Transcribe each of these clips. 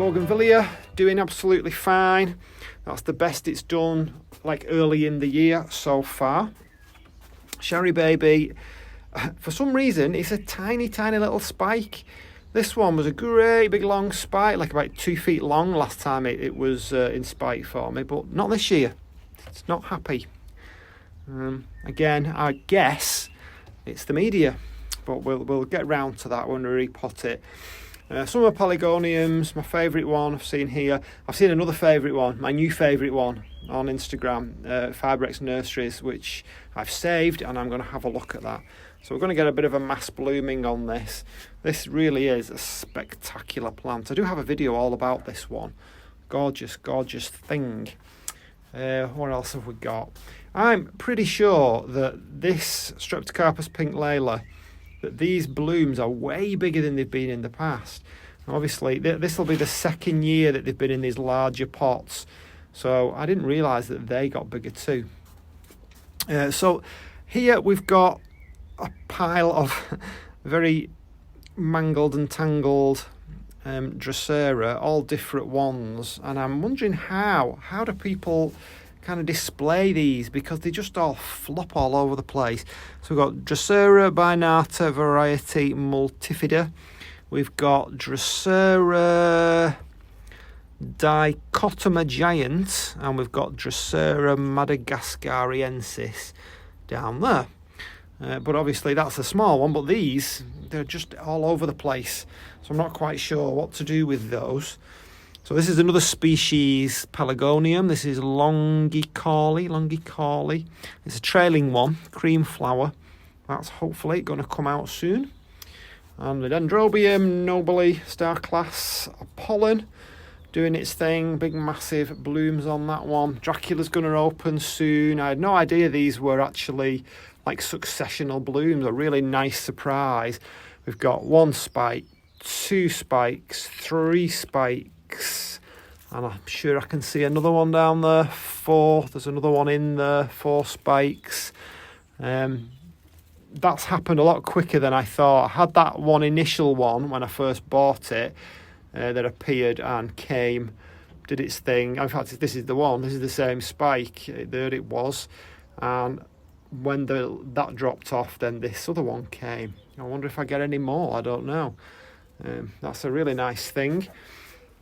Bougainvillea doing absolutely fine. That's the best it's done like early in the year so far. Sharry Baby, for some reason, it's a tiny little spike. This one was a great big long spike, like about 2 feet long last time it was in spike for me, but not this year. It's not happy. Again, I guess it's the media, but we'll get round to that when we repot it. Some of Pelargoniums, my favourite one I've seen here. I've seen another favourite one, my new favourite one on Instagram, Fibrex Nurseries, which I've saved, and I'm going to have a look at that. So we're going to get a bit of a mass blooming on this. This really is a spectacular plant. I do have a video all about this one. Gorgeous thing. What else have we got? I'm pretty sure that this Streptocarpus Pink Leyla, that these blooms are way bigger than they've been in the past. Obviously, this will be the second year that they've been in these larger pots, so I didn't realise that they got bigger too. So here we've got a pile of very mangled and tangled Dracula, all different ones, and I'm wondering how do people kind of display these, because they just all flop all over the place. So we've got Dracula binata variety multifida. We've got Dracula dichotoma giant, and we've got Dracula madagascariensis down there. But obviously that's a small one, but these, they're just all over the place. So I'm not quite sure what to do with those. So this is another species, Pelargonium. This is longicauli. It's a trailing one, cream flower. That's hopefully going to come out soon. And the Dendrobium nobile star class apollon, doing its thing. Big massive blooms on that one. Dracula's going to open soon. I had no idea these were actually like successional blooms. A really nice surprise. We've got 1 spike, 2 spikes, 3 spikes, and I'm sure I can see another one down there. 4. There's another one in there. 4 spikes. That's happened a lot quicker than I thought. I had that one initial one when I first bought it that appeared and came, did its thing. In fact, this is the one. This is the same spike. There it was. And when that dropped off, then this other one came. I wonder if I get any more. I don't know. That's a really nice thing.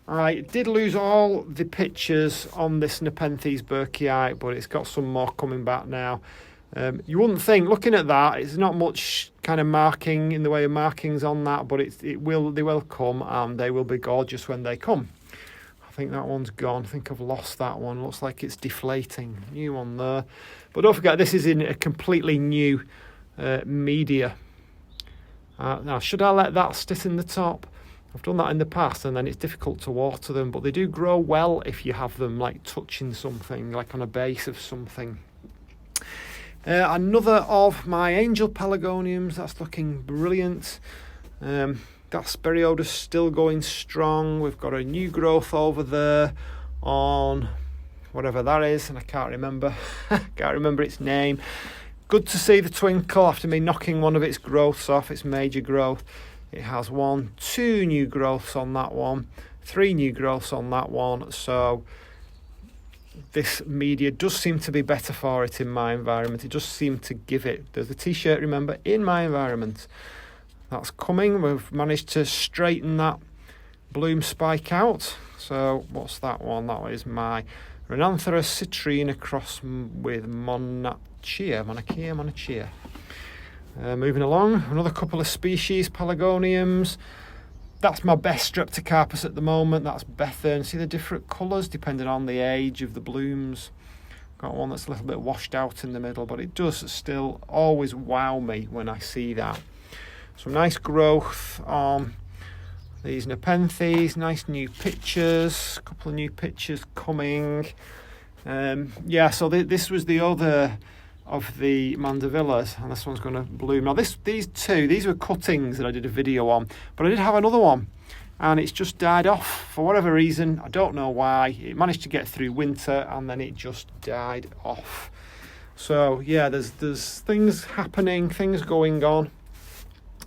I did lose all the pictures on this Nepenthes burkei, but it's got some more coming back now. You wouldn't think, looking at that, it's not much kind of marking in the way of markings on that, but they will come, and they will be gorgeous when they come. I think that one's gone. I think I've lost that one. Looks like it's deflating. New one there. But don't forget, this is in a completely new media. Now, should I let that sit in the top? I've done that in the past, and then it's difficult to water them, but they do grow well if you have them like touching something, like on a base of something. Another of my angel Pelargoniums, that's looking brilliant. That's Berry Oda's still going strong. We've got a new growth over there on whatever that is, and I can't remember. Can't remember its name. Good to see the twinkle after me knocking one of its growths off, its major growth. It has 1, 2 new growths on that one, 3 new growths on that one. So this media does seem to be better for it in my environment. It does seem to give it. There's a t-shirt, remember, in my environment. That's coming. We've managed to straighten that bloom spike out. So what's that one? That is my Rhinanthera citrina cross with Monachia. Moving along, another couple of species, Pelargoniums. That's my best Streptocarpus at the moment. That's Bethan. See the different colours depending on the age of the blooms. Got one that's a little bit washed out in the middle, but it does still always wow me when I see that. Some nice growth on these Nepenthes. Nice new pictures. A couple of new pictures coming. So this was the other of the mandavillas, and this one's going to bloom. Now these were cuttings that I did a video on, but I did have another one, and it's just died off for whatever reason. I don't know why. It managed to get through winter, and then it just died off. So yeah, there's things happening, things going on,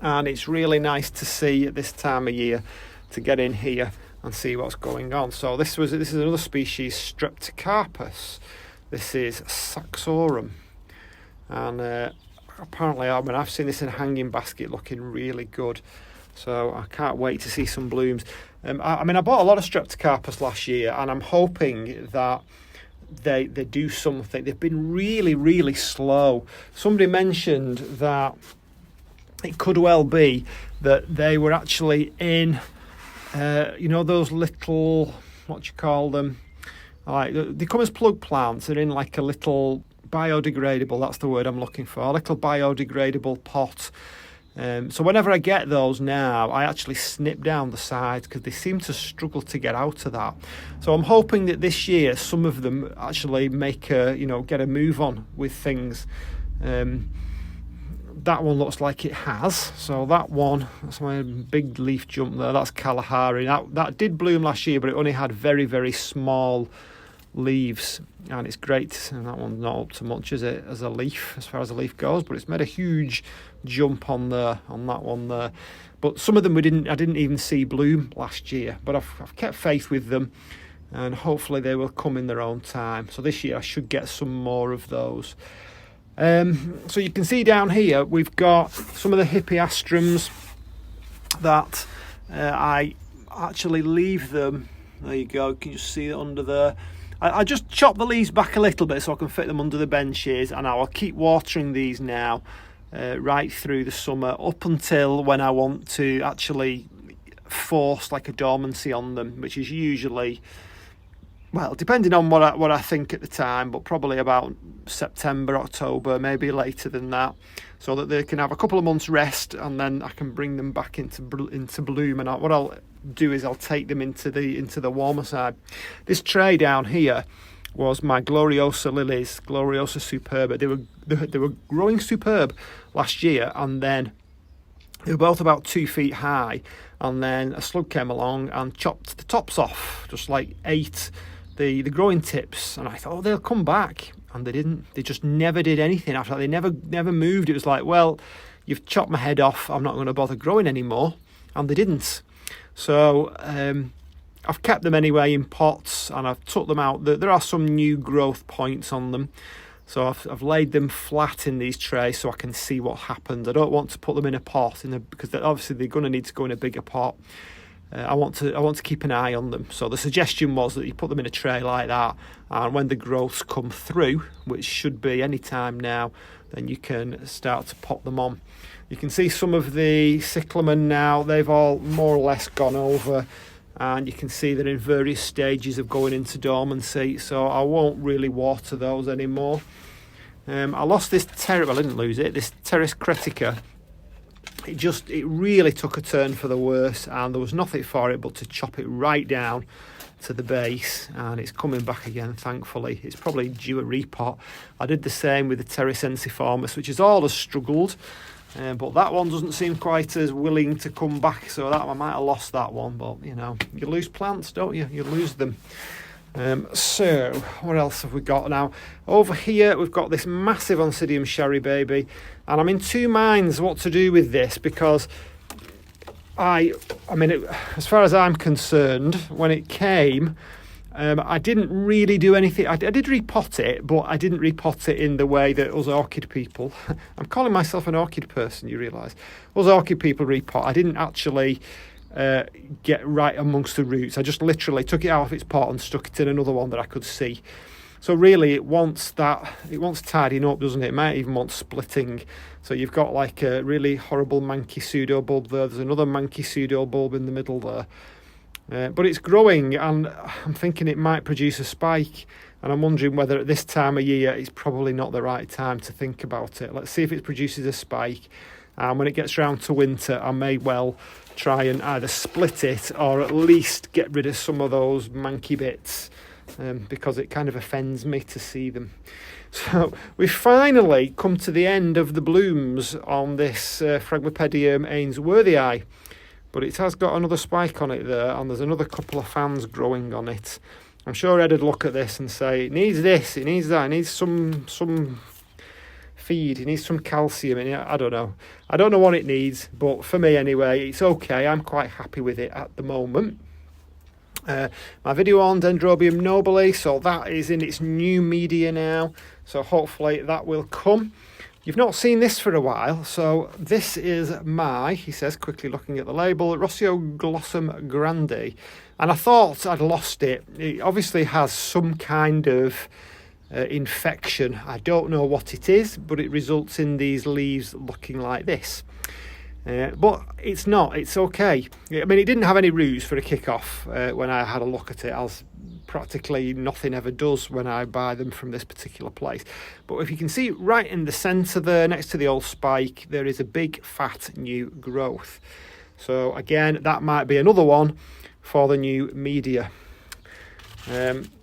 and it's really nice to see at this time of year to get in here and see what's going on. So this is another species, Streptocarpus. This is saxorum, and apparently, I've seen this in a hanging basket looking really good. So I can't wait to see some blooms. I bought a lot of Streptocarpus last year, and I'm hoping that they do something. They've been really, really slow. Somebody mentioned that it could well be that they were actually in, those little, what do you call them? Like, they come as plug plants. They're in like a little biodegradable, that's the word I'm looking for, a little biodegradable pot. So whenever I get those now, I actually snip down the sides because they seem to struggle to get out of that. So I'm hoping that this year some of them actually get a move on with things. That one looks like it has. So that's my big leaf jump there. That's Kalahari. That did bloom last year, but it only had very, very small leaves, and it's great. And that one's not up to much, is it, as a leaf, as far as a leaf goes, but it's made a huge jump on that one there. But some of them I didn't even see bloom last year, but I've kept faith with them, and hopefully they will come in their own time. So this year I should get some more of those. So you can see down here we've got some of the Hippeastrums that I actually leave them. There you go, can you see it under there? I just chop the leaves back a little bit so I can fit them under the benches, and I will keep watering these now right through the summer up until when I want to actually force like a dormancy on them, which is usually, well, depending on what I think at the time, but probably about September, October, maybe later than that, so that they can have a couple of months rest, and then I can bring them back into bloom. And what I'll do is I'll take them into the warmer side. This tray down here was my Gloriosa lilies, Gloriosa superba. They were growing superb last year, and then they were both about 2 feet high, and then a slug came along and chopped the tops off, just like ate the growing tips, and I thought, they'll come back, and they didn't. They just never did anything after that. They never moved. It was like, well, you've chopped my head off, I'm not going to bother growing anymore, and they didn't. So I've kept them anyway in pots, and I've took them out. There are some new growth points on them, so I've laid them flat in these trays so I can see what happens. I don't want to put them in a pot because obviously they're going to need to go in a bigger pot. I want to keep an eye on them. So the suggestion was that you put them in a tray like that, and when the growths come through, which should be any time now, then you can start to pop them on. You can see some of the cyclamen now, they've all more or less gone over, and you can see they're in various stages of going into dormancy, so I won't really water those anymore. I lost this I didn't lose it, this Pteris cretica. It really took a turn for the worse, and there was nothing for it but to chop it right down to the base, and it's coming back again, thankfully. It's probably due a repot. I did the same with the Pteris ensiformis, which has always struggled, but that one doesn't seem quite as willing to come back, so that I might have lost that one. But you lose plants, don't you? You lose them. So what else have we got now? Over here we've got this massive Oncidium Sharry Baby, and I'm in two minds what to do with this, because as far as I'm concerned, when it came, I didn't really do anything. I did repot it, but I didn't repot it in the way that us orchid people, I'm calling myself an orchid person, you realise, us orchid people repot. I didn't actually get right amongst the roots. I just literally took it out of its pot and stuck it in another one that I could see. So really it wants tidying up, doesn't it? It might even want splitting. So you've got like a really horrible manky pseudo bulb there. There's another manky pseudo bulb in the middle there. But it's growing, and I'm thinking it might produce a spike, and I'm wondering whether at this time of year it's probably not the right time to think about it. Let's see if it produces a spike, and when it gets round to winter I may well try and either split it or at least get rid of some of those manky bits, because it kind of offends me to see them. So we've finally come to the end of the blooms on this Phragmipedium Ainsworthii, but it has got another spike on it there, and there's another couple of fans growing on it. I'm sure Ed would look at this and say, it needs this, it needs that, it needs some feed, it needs some calcium in it. I don't know what it needs, but for me anyway, it's okay. I'm quite happy with it at the moment. My video on Dendrobium nobile, so that is in its new media now, so hopefully that will come. You've not seen this for a while, so this is my, he says, quickly looking at the label, Rossioglossum grande, and I thought I'd lost it. It obviously has some kind of infection. I don't know what it is, but it results in these leaves looking like this. But it's not, it's okay. I mean, it didn't have any roots for a kick-off when I had a look at it, as practically nothing ever does when I buy them from this particular place. But if you can see right in the centre there, next to the old spike, there is a big fat new growth. So again, that might be another one for the new media.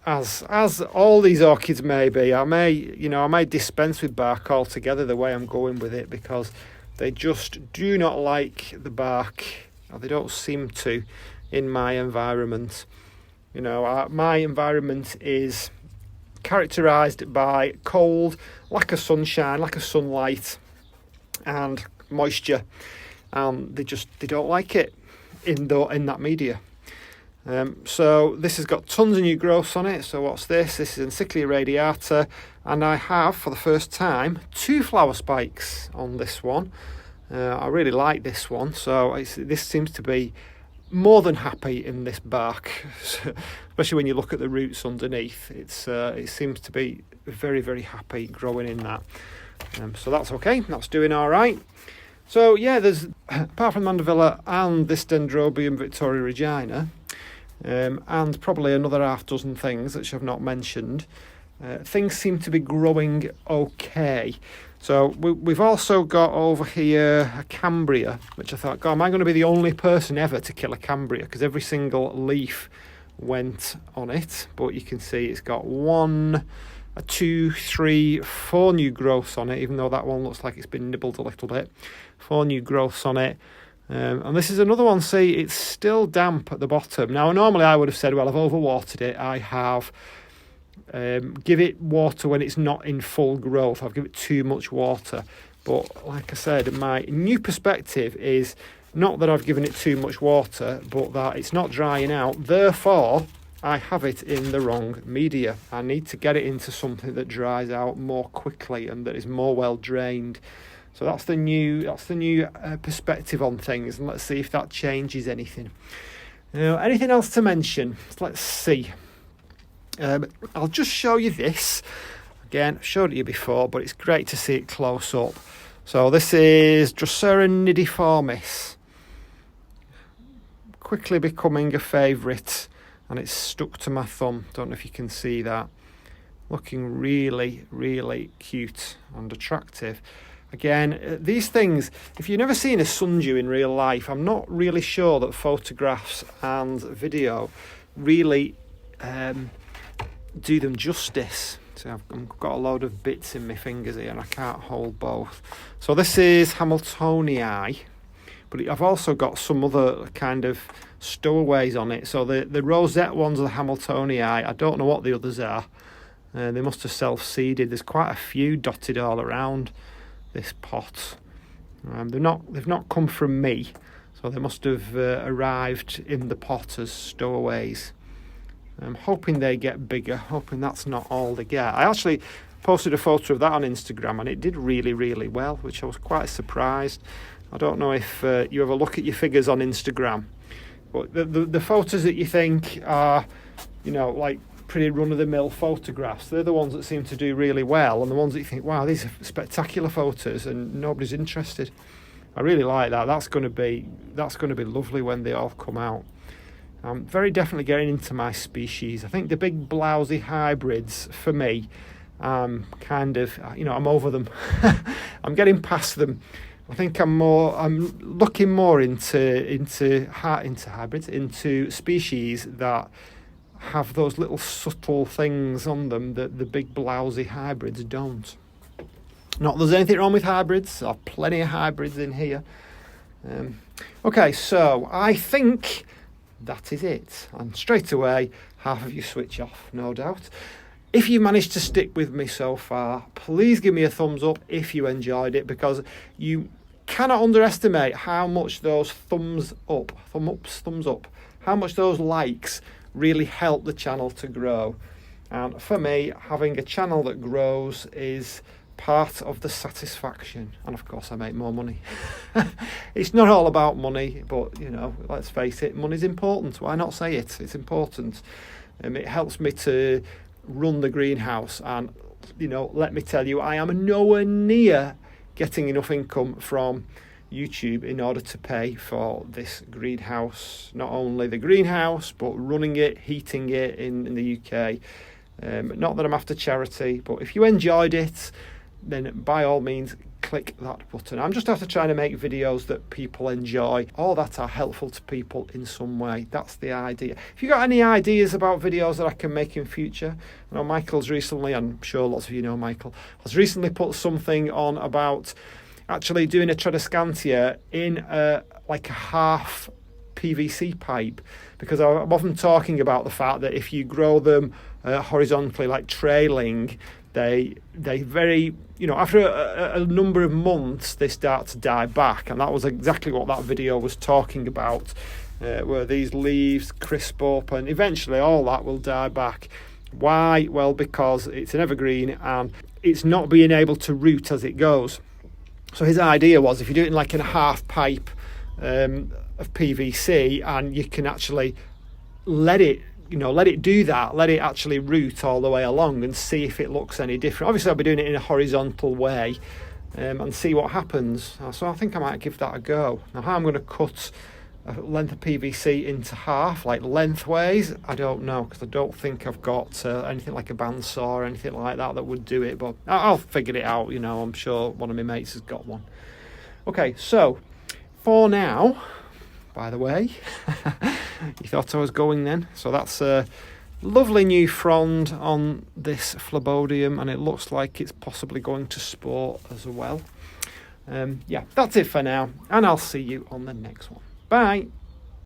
As all these orchids may be, I may dispense with bark altogether the way I'm going with it, because they just do not like the bark, or they don't seem to, in my environment. You know, my environment is characterised by cold, lack of sunshine, lack of sunlight, and moisture, and they don't like it in that media. So this has got tons of new growths on it. So what's this? This is Encyclia radiata, and I have, for the first time, 2 flower spikes on this one. I really like this one, so this seems to be more than happy in this bark, especially when you look at the roots underneath. It seems to be very, very happy growing in that. So that's okay, that's doing all right. So yeah, there's, apart from Mandevilla and this Dendrobium Victoria Regina, and probably another half dozen things which I've not mentioned, things seem to be growing okay. So we've also got over here a Cambria, which I thought, God, am I going to be the only person ever to kill a Cambria? Because every single leaf went on it. But you can see it's got 1, 2, 3, 4 new growths on it, even though that one looks like it's been nibbled a little bit. 4 new growths on it. And this is another one, see, it's still damp at the bottom. Now, normally I would have said, well, I've overwatered it. I have give it water when it's not in full growth. I've given it too much water. But like I said, my new perspective is not that I've given it too much water, but that it's not drying out. Therefore, I have it in the wrong media. I need to get it into something that dries out more quickly and that is more well drained. So that's the new perspective on things, and let's see if that changes anything. Now, anything else to mention? Let's see. I'll just show you this. Again, I've showed it you before, but it's great to see it close up. So this is Dracula nidiformis. Quickly becoming a favourite, and it's stuck to my thumb. Don't know if you can see that. Looking really, really cute and attractive. Again, these things, if you've never seen a sundew in real life, I'm not really sure that photographs and video really do them justice. So I've got a load of bits in my fingers here and I can't hold both. So this is Hamiltonii, but I've also got some other kind of stowaways on it. So the rosette ones are the Hamiltonii. I don't know what the others are. They must have self-seeded. There's quite a few dotted all around this pot. They've not come from me, so they must have arrived in the pot as stowaways. I'm hoping they get bigger, hoping that's not all they get. I actually posted a photo of that on Instagram and it did really, really well, which I was quite surprised. I don't know if you ever look at your figures on Instagram, but the photos that you think are, like pretty run-of-the-mill photographs, they're the ones that seem to do really well, and the ones that you think, wow, these are spectacular photos and nobody's interested. I really like that. That's going to be lovely when they all come out. I'm very definitely getting into my species. I think the big blousy hybrids, for me, I'm over them. I'm getting past them. I think I'm looking more into hybrids, into species that have those little subtle things on them that the big blousy hybrids don't. Not that there's anything wrong with hybrids. There are plenty of hybrids in here. Okay, so I think that is it. And straight away, half of you switch off, no doubt. If you managed to stick with me so far, please give me a thumbs up if you enjoyed it, because you cannot underestimate how much those thumbs up, how much those likes really help the channel to grow. And for me, having a channel that grows is part of the satisfaction. And of course, I make more money. It's not all about money, but, you know, let's face it, money's important. Why not say it? It's important. It helps me to run the greenhouse. And, you know, let me tell you, I am nowhere near getting enough income from YouTube in order to pay for this greenhouse. Not only the greenhouse, but running it, heating it in the UK. Not that I'm after charity, but if you enjoyed it, then by all means click that button. I'm just after trying to make videos that people enjoy or that are helpful to people in some way. That's the idea. If you've got any ideas about videos that I can make in future, I know Michael's recently, I'm sure lots of you know Michael, has recently put something on about actually doing a Tradescantia in like a half PVC pipe, because I'm often talking about the fact that if you grow them horizontally, like trailing, they very, you know, after a number of months they start to die back, and that was exactly what that video was talking about, where these leaves crisp up and eventually all that will die back. Why? Well, because it's an evergreen and it's not being able to root as it goes. So his idea was, if you do it in like in a half pipe of PVC, and you can actually let it do that, let it actually root all the way along and see if it looks any different. Obviously I'll be doing it in a horizontal way and see what happens. So I think I might give that a go. Now how I'm going to cut a length of PVC into half, like lengthways, I don't know, because I don't think I've got anything like a bandsaw or anything like that that would do it, but I'll figure it out, you know. I'm sure one of my mates has got one. Okay, so for now, by the way, you thought I was going then? So that's a lovely new frond on this Phlebodium, and it looks like it's possibly going to sport as well. Yeah, that's it for now, and I'll see you on the next one. Bye.